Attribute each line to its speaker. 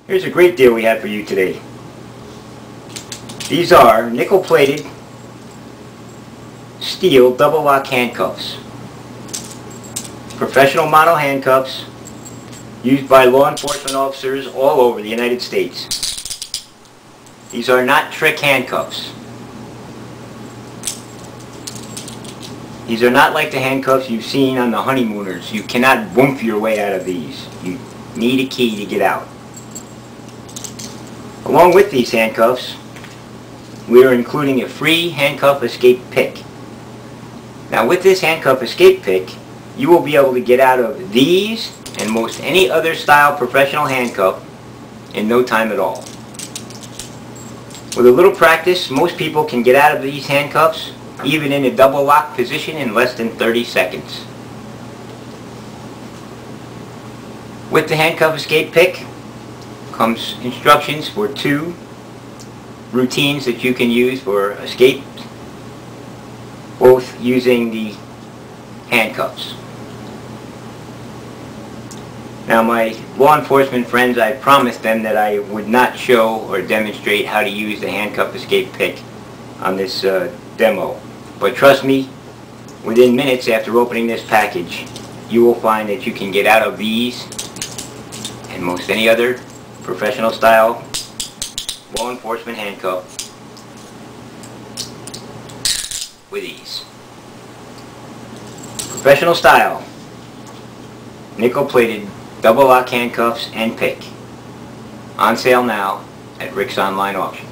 Speaker 1: Here's a great deal we have for you today. These are nickel-plated steel double lock handcuffs. Professional model handcuffs used by law enforcement officers all over the United States. These are not trick handcuffs. These are not like the handcuffs you've seen on the honeymooners. You cannot woof your way out of these. You need a key to get out. Along with these handcuffs, we are including a free handcuff escape pick. Now with this handcuff escape pick, you will be able to get out of these and most any other style professional handcuff in no time at all. With a little practice, most people can get out of these handcuffs even in a double lock position in less than 30 seconds. With the handcuff escape pick comes instructions for 2 routines that you can use for escape, both using the handcuffs. Now my law enforcement friends, I promised them that I would not show or demonstrate how to use the handcuff escape pick on this demo. But trust me, within minutes after opening this package, you will find that you can get out of these and most any other professional style law enforcement handcuff with ease. Professional style, nickel plated double lock handcuffs and pick. On sale now at Rick's Online Auction.